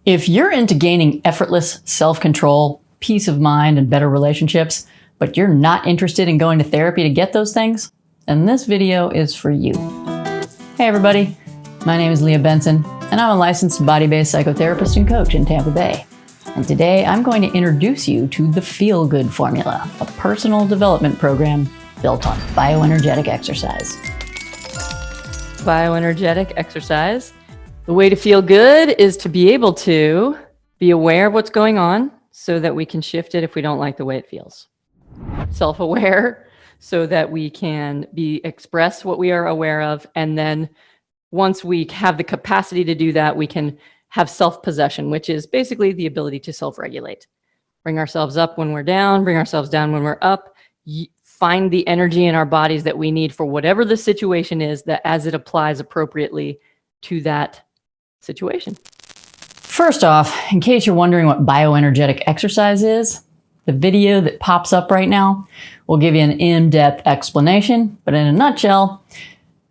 If you're into gaining effortless self-control, peace of mind, and better relationships, but you're not interested in going to therapy to get those things, then this video is for you. Hey everybody, my name is Leah Benson, and I'm a licensed body-based psychotherapist and coach in Tampa Bay. And today I'm going to introduce you to the Feel Good Formula, a personal development program built on bioenergetic exercise. Bioenergetic exercise. The way to feel good is to be able to be aware of what's going on so that we can shift it if we don't like the way it feels. Self-aware so that we can express what we are aware of. And then once we have the capacity to do that, we can have self-possession, which is basically the ability to self-regulate. Bring ourselves up when we're down, bring ourselves down when we're up, find the energy in our bodies that we need for whatever the situation is, that as it applies appropriately to that situation. First off, in case you're wondering what bioenergetic exercise is, the video that pops up right now will give you an in-depth explanation, but in a nutshell,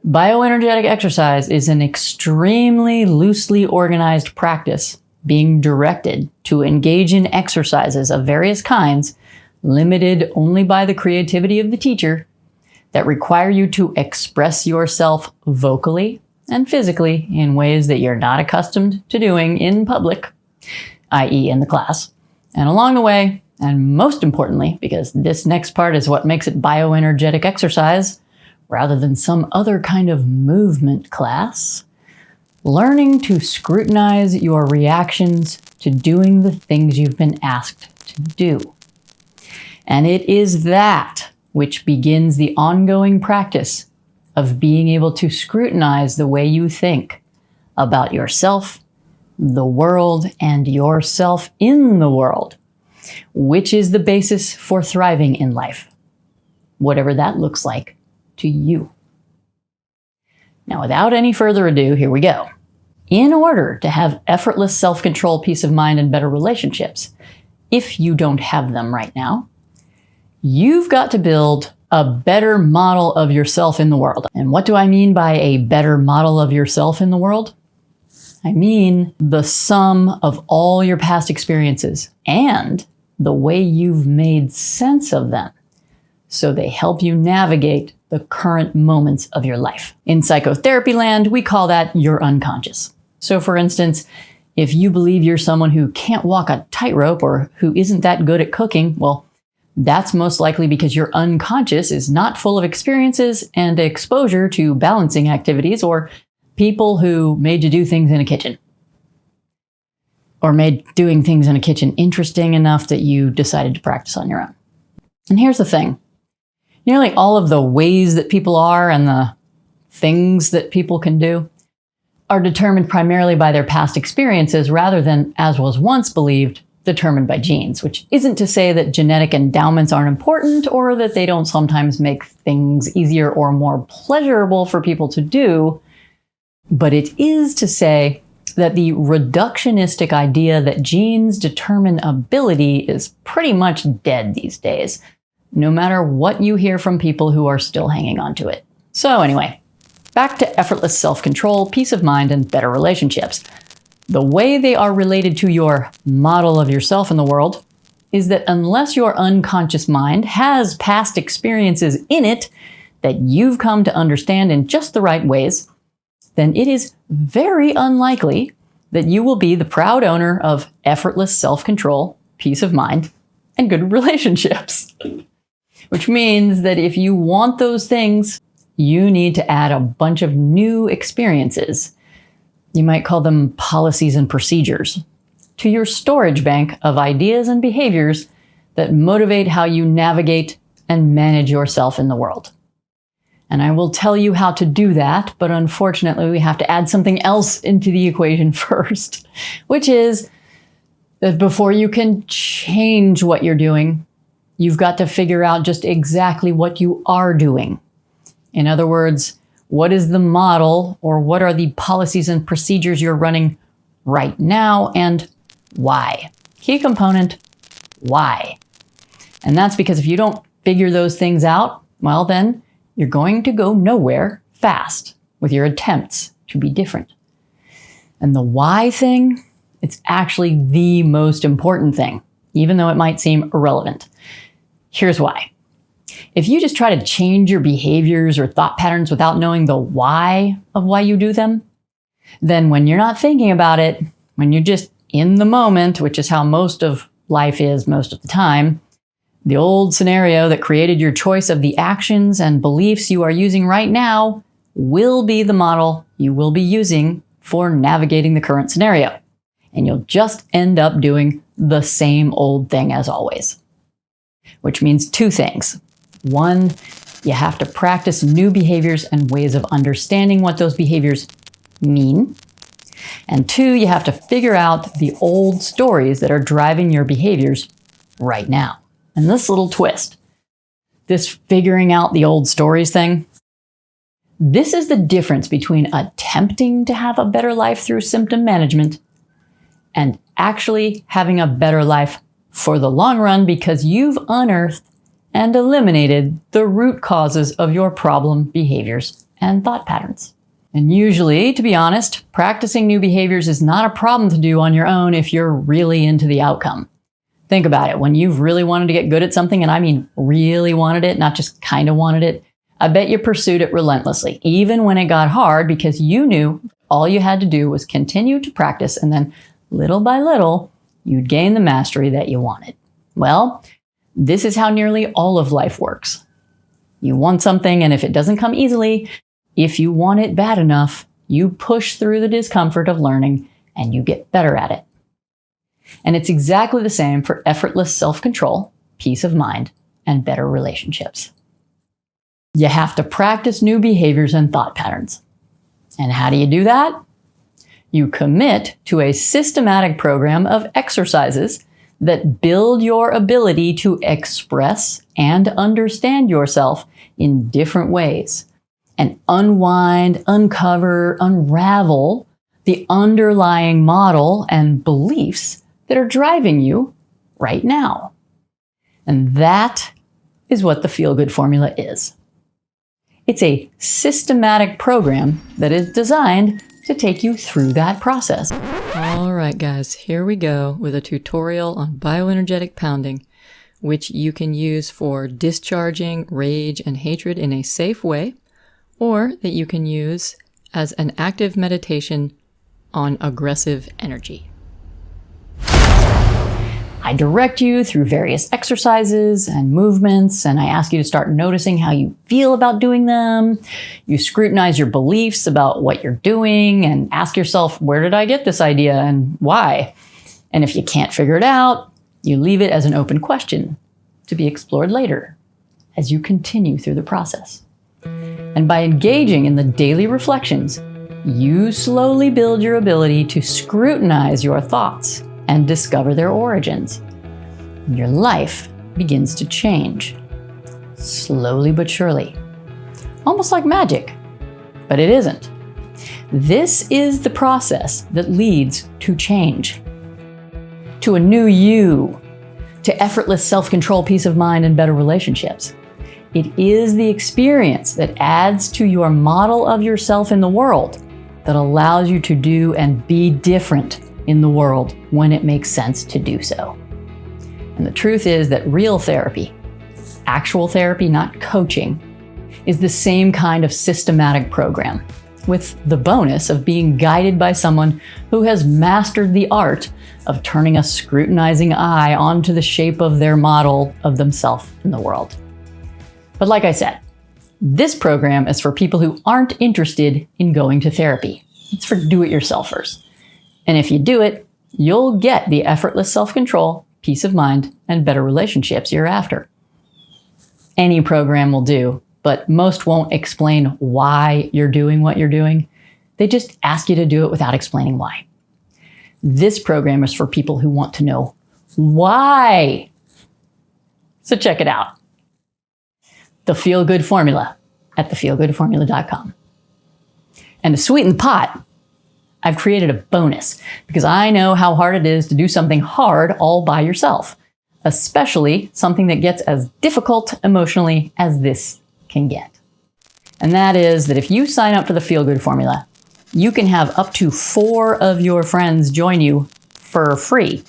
bioenergetic exercise is an extremely loosely organized practice being directed to engage in exercises of various kinds, limited only by the creativity of the teacher, that require you to express yourself vocally and physically in ways that you're not accustomed to doing in public, i.e. in the class. And along the way, and most importantly, because this next part is what makes it bioenergetic exercise, rather than some other kind of movement class, learning to scrutinize your reactions to doing the things you've been asked to do. And it is that which begins the ongoing practice of being able to scrutinize the way you think about yourself, the world, and yourself in the world, which is the basis for thriving in life, whatever that looks like to you. Now, without any further ado, here we go. In order to have effortless self-control, peace of mind, and better relationships, if you don't have them right now, you've got to build a better model of yourself in the world. And what do I mean by a better model of yourself in the world? I mean the sum of all your past experiences and the way you've made sense of them, so they help you navigate the current moments of your life. In psychotherapy land, we call that your unconscious. So for instance, if you believe you're someone who can't walk a tightrope or who isn't that good at cooking, well, that's most likely because your unconscious is not full of experiences and exposure to balancing activities or people who made you do things in a kitchen, or made doing things in a kitchen interesting enough that you decided to practice on your own. And here's the thing. Nearly all of the ways that people are and the things that people can do are determined primarily by their past experiences rather than, as was once believed, determined by genes, which isn't to say that genetic endowments aren't important or that they don't sometimes make things easier or more pleasurable for people to do, but it is to say that the reductionistic idea that genes determine ability is pretty much dead these days, no matter what you hear from people who are still hanging on to it. So anyway, back to effortless self-control, peace of mind, and better relationships. The way they are related to your model of yourself in the world is that unless your unconscious mind has past experiences in it that you've come to understand in just the right ways, then it is very unlikely that you will be the proud owner of effortless self-control, peace of mind, and good relationships. Which means that if you want those things, you need to add a bunch of new experiences. You might call them policies and procedures, to your storage bank of ideas and behaviors that motivate how you navigate and manage yourself in the world. And I will tell you how to do that, but unfortunately we have to add something else into the equation first, which is that before you can change what you're doing, you've got to figure out just exactly what you are doing. In other words, what is the model, or what are the policies and procedures you're running right now, and why? Key component, why? And that's because if you don't figure those things out, well then, you're going to go nowhere fast with your attempts to be different. And the why thing It's actually the most important thing, even though it might seem irrelevant. Here's why. If you just try to change your behaviors or thought patterns without knowing the why of why you do them, then when you're not thinking about it, when you're just in the moment, which is how most of life is most of the time, the old scenario that created your choice of the actions and beliefs you are using right now will be the model you will be using for navigating the current scenario. And you'll just end up doing the same old thing as always. Which means two things. One, you have to practice new behaviors and ways of understanding what those behaviors mean. And two, you have to figure out the old stories that are driving your behaviors right now. And this little twist, this figuring out the old stories thing, this is the difference between attempting to have a better life through symptom management and actually having a better life for the long run because you've unearthed and eliminated the root causes of your problem behaviors and thought patterns. And usually, to be honest, practicing new behaviors is not a problem to do on your own if you're really into the outcome. Think about it. When you've really wanted to get good at something, and I mean really wanted it, not just kind of wanted it, I bet you pursued it relentlessly, even when it got hard, because you knew all you had to do was continue to practice, and then little by little, you'd gain the mastery that you wanted. Well, this is how nearly all of life works. You want something, and if it doesn't come easily, if you want it bad enough, you push through the discomfort of learning and you get better at it. And it's exactly the same for effortless self-control, peace of mind, and better relationships. You have to practice new behaviors and thought patterns. And how do you do that? You commit to a systematic program of exercises that build your ability to express and understand yourself in different ways and unwind, uncover, unravel the underlying model and beliefs that are driving you right now. And that is what the feel-good formula is. It's a systematic program that is designed to take you through that process. All right, guys, here we go with a tutorial on bioenergetic pounding, which you can use for discharging rage and hatred in a safe way, or that you can use as an active meditation on aggressive energy. I direct you through various exercises and movements, and I ask you to start noticing how you feel about doing them. You scrutinize your beliefs about what you're doing and ask yourself, where did I get this idea and why? And if you can't figure it out, you leave it as an open question to be explored later as you continue through the process. And by engaging in the daily reflections, you slowly build your ability to scrutinize your thoughts and discover their origins. Your life begins to change, slowly but surely. Almost like magic, but it isn't. This is the process that leads to change, to a new you, to effortless self-control, peace of mind, and better relationships. It is the experience that adds to your model of yourself in the world that allows you to do and be different in the world when it makes sense to do so. And the truth is that real therapy, actual therapy, not coaching, is the same kind of systematic program, with the bonus of being guided by someone who has mastered the art of turning a scrutinizing eye onto the shape of their model of themselves in the world. But like I said, this program is for people who aren't interested in going to therapy. It's for do-it-yourselfers. And if you do it, you'll get the effortless self-control, peace of mind, and better relationships you're after. Any program will do, but most won't explain why you're doing what you're doing. They just ask you to do it without explaining why. This program is for people who want to know why. So check it out. The Feel Good Formula at thefeelgoodformula.com. And to sweeten the pot, I've created a bonus because I know how hard it is to do something hard all by yourself, especially something that gets as difficult emotionally as this can get. And that is that if you sign up for the Feel Good Formula, you can have up to 4 of your friends join you for free.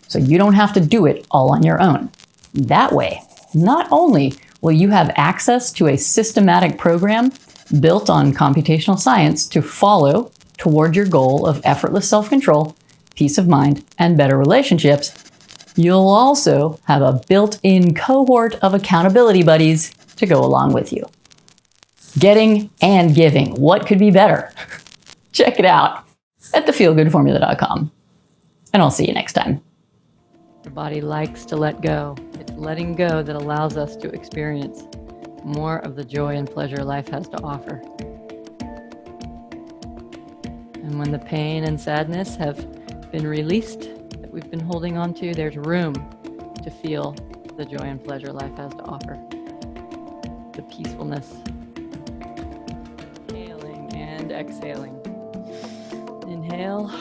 So you don't have to do it all on your own. That way, not only will you have access to a systematic program built on computational science to follow toward your goal of effortless self-control, peace of mind, and better relationships, you'll also have a built-in cohort of accountability buddies to go along with you. Getting and giving. What could be better? Check it out at thefeelgoodformula.com. And I'll see you next time. The body likes to let go. It's letting go that allows us to experience more of the joy and pleasure life has to offer. And when the pain and sadness have been released that we've been holding on to, there's room to feel the joy and pleasure life has to offer. The peacefulness. Inhaling and exhaling. Inhale.